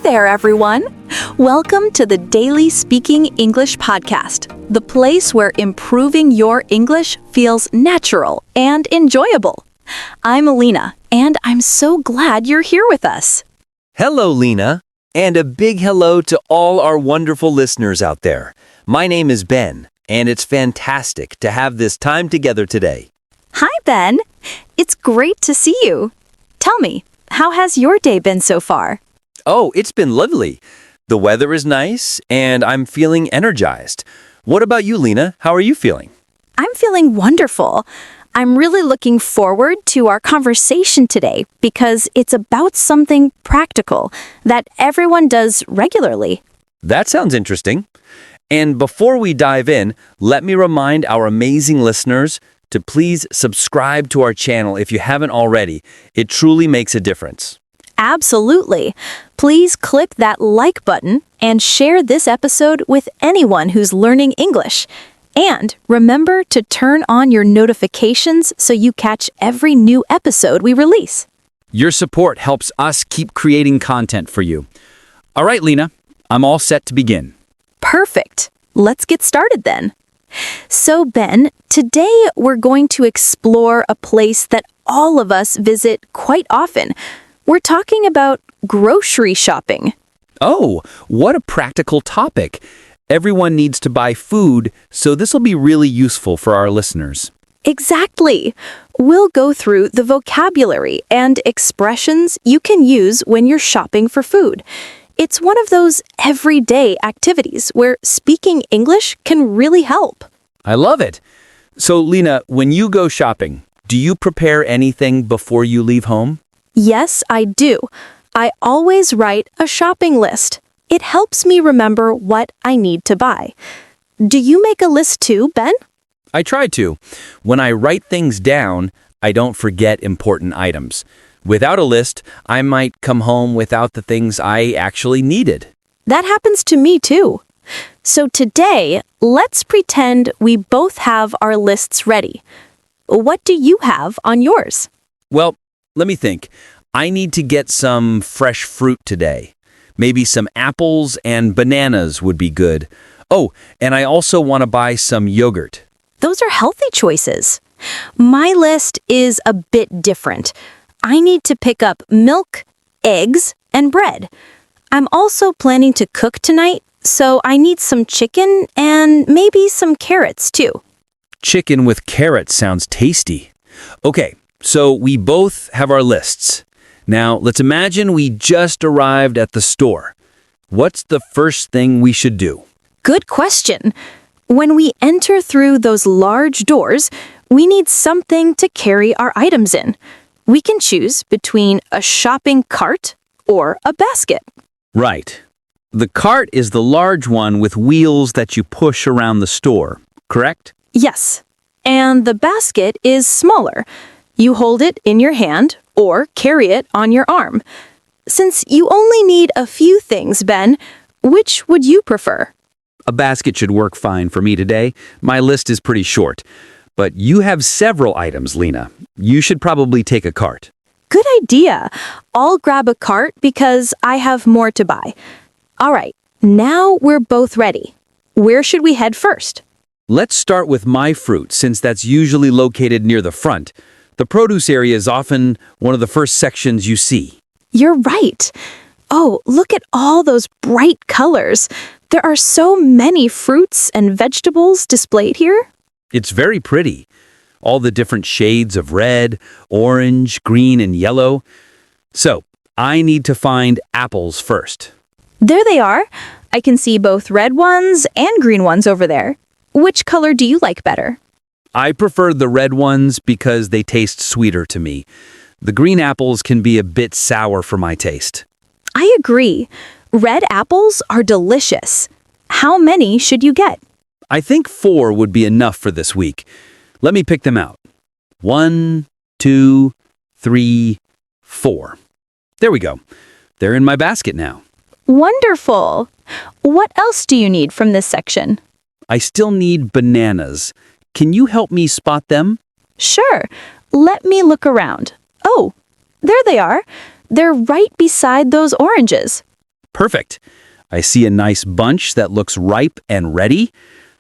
there, everyone. Welcome to the Daily Speaking English podcast, the place where improving your English feels natural and enjoyable. I'm Alina, and I'm so glad you're here with us. Hello, Lena, and a big hello to all our wonderful listeners out there. My name is Ben, and it's fantastic to have this time together today. Hi, Ben. It's great to see you. Tell me, how has your day been so far? Oh, it's been lovely. The weather is nice, and I'm feeling energized. What about you, Lena? How are you feeling? I'm feeling wonderful. I'm really looking forward to our conversation today because it's about something practical that everyone does regularly. That sounds interesting. And before we dive in, let me remind our amazing listeners to please subscribe to our channel if you haven't already. It truly makes a difference. Absolutely. Please click that like button and share this episode with anyone who's learning English. And remember to turn on your notifications so you catch every new episode we release. Your support helps us keep creating content for you. All right, Lena, I'm all set to begin. Perfect. Let's get started then. So, Ben, today we're going to explore a place that all of us visit quite often. We're talking about grocery shopping. Oh, what a practical topic. Everyone needs to buy food, so this will be really useful for our listeners. Exactly. We'll go through the vocabulary and expressions you can use when you're shopping for food. It's one of those everyday activities where speaking English can really help. I love it. So, Lena, when you go shopping, do you prepare anything before you leave home? Yes, I do. I always write a shopping list. It helps me remember what I need to buy. Do you make a list too, Ben? I try to. When I write things down, I don't forget important items. Without a list, I might come home without the things I actually needed. That happens to me too. So today, let's pretend we both have our lists ready. What do you have on yours? Well, let me think. I need to get some fresh fruit today. Maybe some apples and bananas would be good. Oh, and I also want to buy some yogurt. Those are healthy choices. My list is a bit different. I need to pick up milk, eggs, and bread. I'm also planning to cook tonight, so I need some chicken and maybe some carrots too. Chicken with carrots sounds tasty. Okay, so we both have our lists. Now, let's imagine we just arrived at the store. What's the first thing we should do? Good question. When we enter through those large doors, we need something to carry our items in. We can choose between a shopping cart or a basket. Right. The cart is the large one with wheels that you push around the store, correct? Yes. And the basket is smaller. You hold it in your hand or carry it on your arm. Since you only need a few things, Ben, which would you prefer? A basket should work fine for me today. My list is pretty short. But you have several items, Lena. You should probably take a cart. Good idea. I'll grab a cart because I have more to buy. All right, now we're both ready. Where should we head first? Let's start with my fruit, since that's usually located near the front. The produce area is often one of the first sections you see. You're right. Oh, look at all those bright colors. There are so many fruits and vegetables displayed here. It's very pretty. All the different shades of red, orange, green, and yellow. So, I need to find apples first. There they are. I can see both red ones and green ones over there. Which color do you like better? I prefer the red ones because they taste sweeter to me. The green apples can be a bit sour for my taste. I agree. Red apples are delicious. How many should you get? I think 4 would be enough for this week. Let me pick them out. 1, 2, 3, 4. There we go. They're in my basket now. Wonderful. What else do you need from this section? I still need bananas. Can you help me spot them? Sure. Let me look around. Oh, there they are. They're right beside those oranges. Perfect. I see a nice bunch that looks ripe and ready.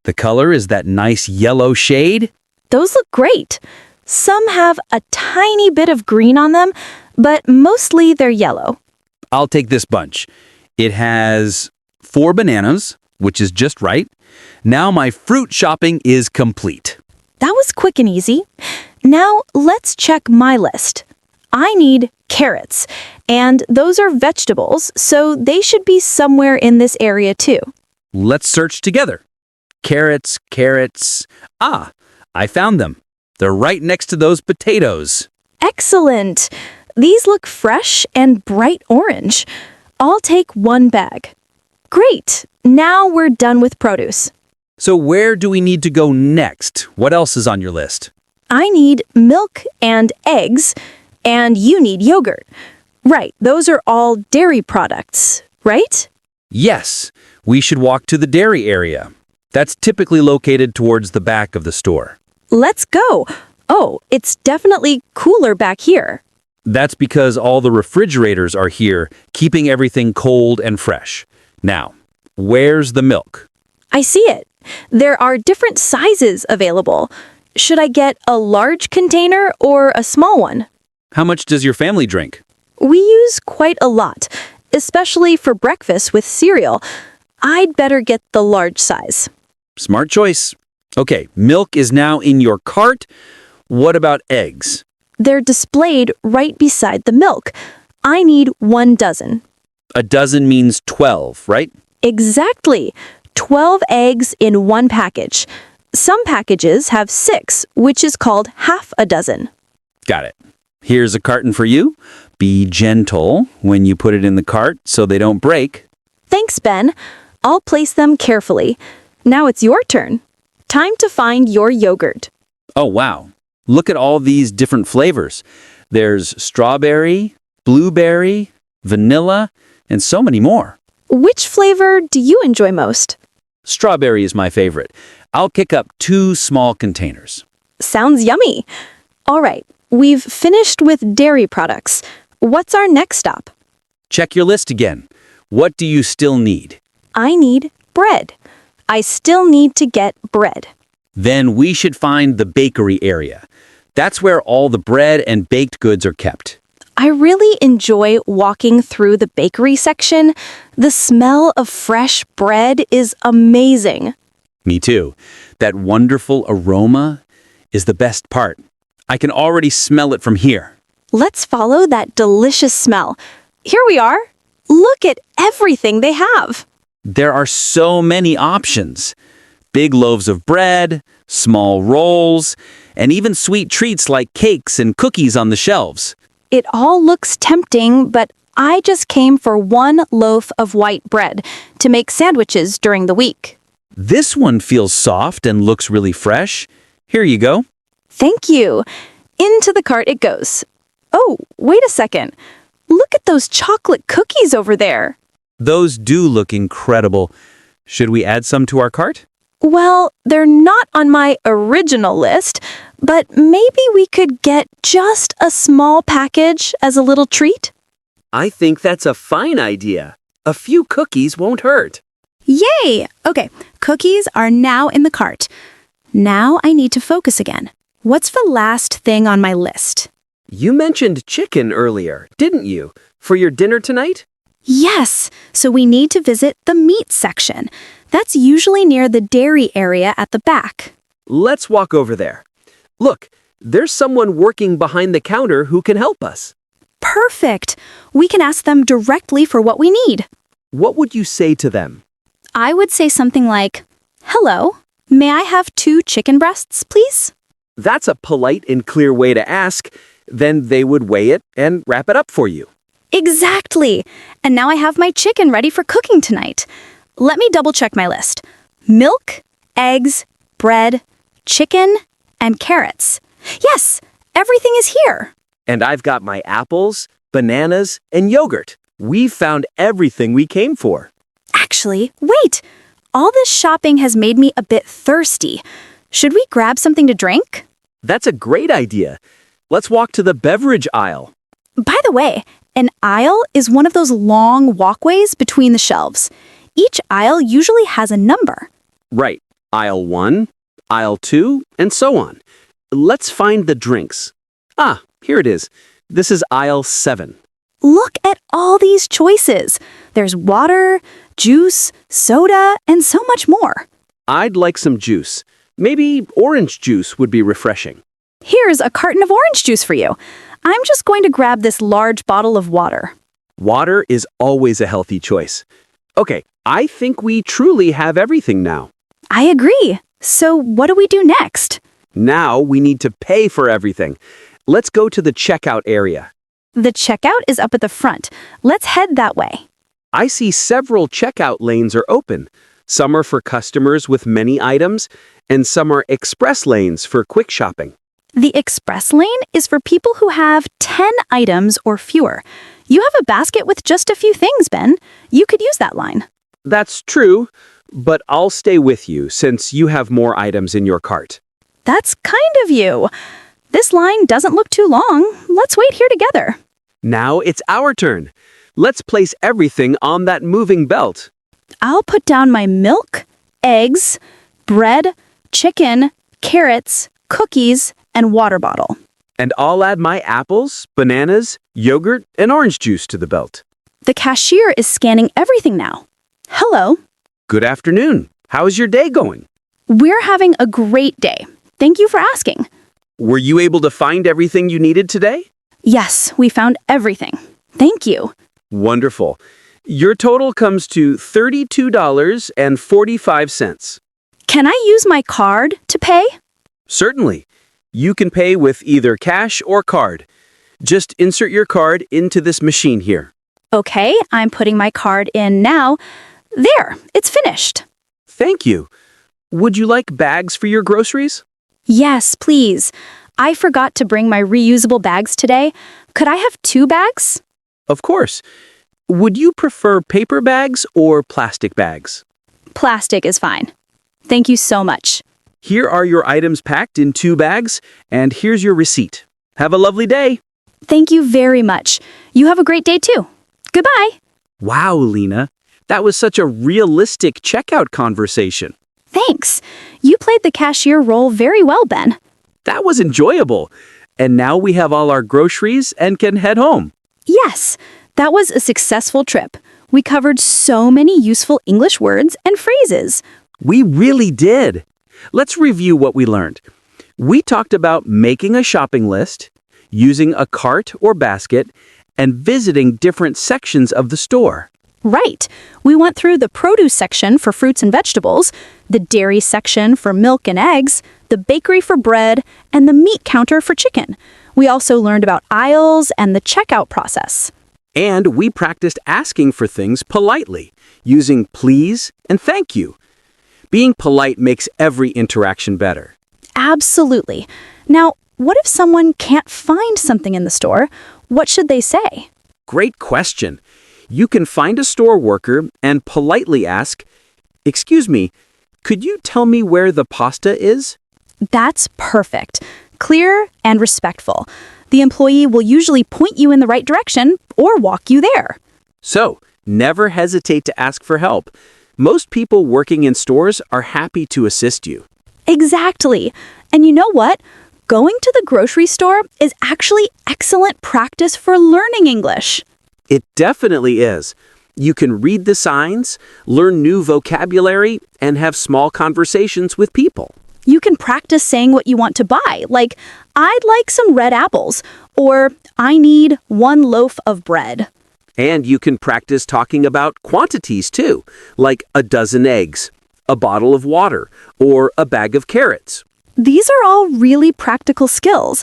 The color is that nice yellow shade. Those look great. Some have a tiny bit of green on them, but mostly they're yellow. I'll take this bunch. It has 4 bananas, which is just right. Now my fruit shopping is complete. That was quick and easy. Now let's check my list. I need carrots, and those are vegetables, so they should be somewhere in this area too. Let's search together. Carrots, carrots. Ah, I found them. They're right next to those potatoes. Excellent! These look fresh and bright orange. I'll take 1 bag. Great! Now we're done with produce. So where do we need to go next? What else is on your list? I need milk and eggs, and you need yogurt. Right, those are all dairy products, right? Yes, we should walk to the dairy area. That's typically located towards the back of the store. Let's go! Oh, it's definitely cooler back here. That's because all the refrigerators are here, keeping everything cold and fresh. Now, where's the milk? I see it. There are different sizes available. Should I get a large container or a small one? How much does your family drink? We use quite a lot, especially for breakfast with cereal. I'd better get the large size. Smart choice. Okay, milk is now in your cart. What about eggs? They're displayed right beside the milk. I need 1 dozen. A dozen means 12, right? Exactly. 12 eggs in 1 package. Some packages have 6, which is called half a dozen. Got it. Here's a carton for you. Be gentle when you put it in the cart so they don't break. Thanks, Ben. I'll place them carefully. Now it's your turn. Time to find your yogurt. Oh, wow. Look at all these different flavors. There's strawberry, blueberry, vanilla, and so many more. Which flavor do you enjoy most? Strawberry is my favorite. I'll pick up 2 small containers. Sounds yummy. All right, we've finished with dairy products. What's our next stop? Check your list again. What do you still need? I need bread. I still need to get bread. Then we should find the bakery area. That's where all the bread and baked goods are kept. I really enjoy walking through the bakery section. The smell of fresh bread is amazing. Me too. That wonderful aroma is the best part. I can already smell it from here. Let's follow that delicious smell. Here we are. Look at everything they have. There are so many options. Big loaves of bread, small rolls, and even sweet treats like cakes and cookies on the shelves. It all looks tempting, but I just came for 1 loaf of white bread to make sandwiches during the week. This one feels soft and looks really fresh. Here you go. Thank you. Into the cart it goes. Oh, wait a second. Look at those chocolate cookies over there. Those do look incredible. Should we add some to our cart? Well, they're not on my original list, but maybe we could get just a small package as a little treat? I think that's a fine idea. A few cookies won't hurt. Yay! Okay, cookies are now in the cart. Now I need to focus again. What's the last thing on my list? You mentioned chicken earlier, didn't you? For your dinner tonight? Yes, so we need to visit the meat section. That's usually near the dairy area at the back. Let's walk over there. Look, there's someone working behind the counter who can help us. Perfect! We can ask them directly for what we need. What would you say to them? I would say something like, "Hello, may I have 2 chicken breasts, please?" That's a polite and clear way to ask. Then they would weigh it and wrap it up for you. Exactly! And now I have my chicken ready for cooking tonight. Let me double check my list. Milk, eggs, bread, chicken, and carrots. Yes, everything is here. And I've got my apples, bananas, and yogurt. We've found everything we came for. Actually, wait! All this shopping has made me a bit thirsty. Should we grab something to drink? That's a great idea. Let's walk to the beverage aisle. By the way, An aisle is one of those long walkways between the shelves. Each aisle usually has a number. Right. Aisle 1, aisle 2, and so on. Let's find the drinks. Ah, here it is. This is aisle 7. Look at all these choices. There's water, juice, soda, and so much more. I'd like some juice. Maybe orange juice would be refreshing. Here's a carton of orange juice for you. I'm just going to grab this large bottle of water. Water is always a healthy choice. Okay, I think we truly have everything now. I agree. So what do we do next? Now we need to pay for everything. Let's go to the checkout area. The checkout is up at the front. Let's head that way. I see several checkout lanes are open. Some are for customers with many items, and some are express lanes for quick shopping. The express lane is for people who have 10 items or fewer. You have a basket with just a few things, Ben. You could use that line. That's true, but I'll stay with you since you have more items in your cart. That's kind of you. This line doesn't look too long. Let's wait here together. Now it's our turn. Let's place everything on that moving belt. I'll put down my milk, eggs, bread, chicken, carrots, cookies, and water bottle. And I'll add my apples, bananas, yogurt, and orange juice to the belt. The cashier is scanning everything now. Hello. Good afternoon. How's your day going? We're having a great day. Thank you for asking. Were you able to find everything you needed today? Yes, we found everything. Thank you. Wonderful. Your total comes to $32.45. Can I use my card to pay? Certainly. You can pay with either cash or card. Just insert your card into this machine here. Okay, I'm putting my card in now. There, it's finished. Thank you. Would you like bags for your groceries? Yes, please. I forgot to bring my reusable bags today. Could I have 2 bags? Of course. Would you prefer paper bags or plastic bags? Plastic is fine. Thank you so much. Here are your items packed in 2 bags, and here's your receipt. Have a lovely day. Thank you very much. You have a great day too. Goodbye. Wow, Lena. That was such a realistic checkout conversation. Thanks. You played the cashier role very well, Ben. That was enjoyable. And now we have all our groceries and can head home. Yes, that was a successful trip. We covered so many useful English words and phrases. We really did. Let's review what we learned. We talked about making a shopping list, using a cart or basket, and visiting different sections of the store. Right. We went through the produce section for fruits and vegetables, the dairy section for milk and eggs, the bakery for bread, and the meat counter for chicken. We also learned about aisles and the checkout process. And we practiced asking for things politely, using please and thank you. Being polite makes every interaction better. Absolutely. Now, what if someone can't find something in the store? What should they say? Great question. You can find a store worker and politely ask, "Excuse me, could you tell me where the pasta is?" That's perfect. Clear and respectful. The employee will usually point you in the right direction or walk you there. So, never hesitate to ask for help. Most people working in stores are happy to assist you. Exactly. And you know what? Going to the grocery store is actually excellent practice for learning English. It definitely is. You can read the signs, learn new vocabulary, and have small conversations with people. You can practice saying what you want to buy, like, I'd like some red apples, or I need 1 loaf of bread. And you can practice talking about quantities too, like a dozen eggs, a bottle of water, or a bag of carrots. These are all really practical skills.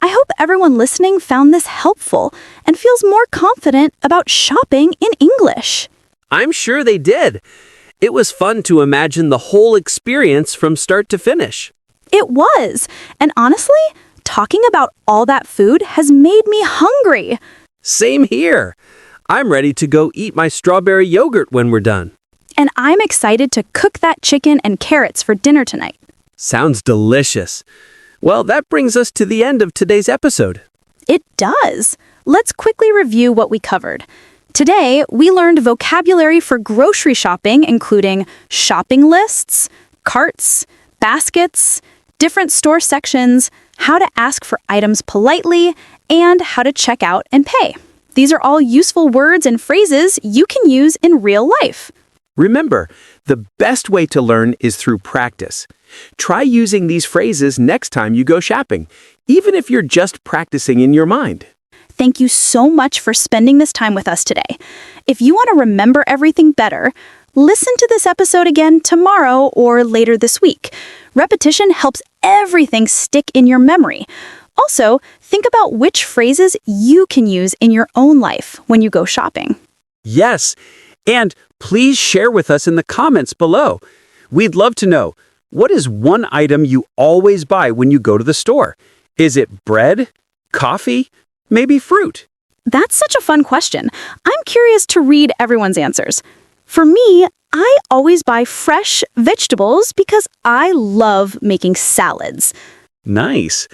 I hope everyone listening found this helpful and feels more confident about shopping in English. I'm sure they did. It was fun to imagine the whole experience from start to finish. It was. And honestly, talking about all that food has made me hungry. Same here. I'm ready to go eat my strawberry yogurt when we're done. And I'm excited to cook that chicken and carrots for dinner tonight. Sounds delicious. Well, that brings us to the end of today's episode. It does. Let's quickly review what we covered. Today, we learned vocabulary for grocery shopping, including shopping lists, carts, baskets, different store sections, how to ask for items politely, and how to check out and pay. These are all useful words and phrases you can use in real life. Remember, the best way to learn is through practice. Try using these phrases next time you go shopping, even if you're just practicing in your mind. Thank you so much for spending this time with us today. If you want to remember everything better, listen to this episode again tomorrow or later this week. Repetition helps everything stick in your memory. Also, think about which phrases you can use in your own life when you go shopping. Yes, and please share with us in the comments below. We'd love to know, what is one item you always buy when you go to the store? Is it bread, coffee, maybe fruit? That's such a fun question. I'm curious to read everyone's answers. For me, I always buy fresh vegetables because I love making salads. Nice.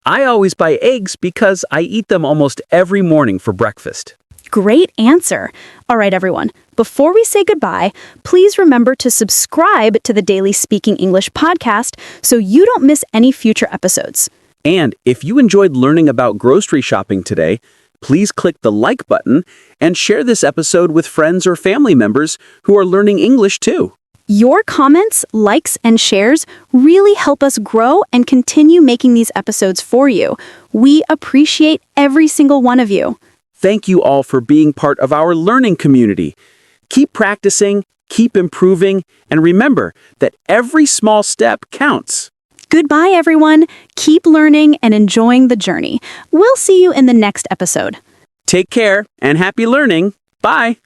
I always buy eggs because I eat them almost every morning for breakfast. Great answer. All right, everyone. Before we say goodbye, please remember to subscribe to the Daily Speaking English podcast so you don't miss any future episodes. And if you enjoyed learning about grocery shopping today, please click the like button and share this episode with friends or family members who are learning English too. Your comments, likes, and shares really help us grow and continue making these episodes for you. We appreciate every single one of you. Thank you all for being part of our learning community. Keep practicing, keep improving, and remember that every small step counts. Goodbye, everyone. Keep learning and enjoying the journey. We'll see you in the next episode. Take care and happy learning. Bye.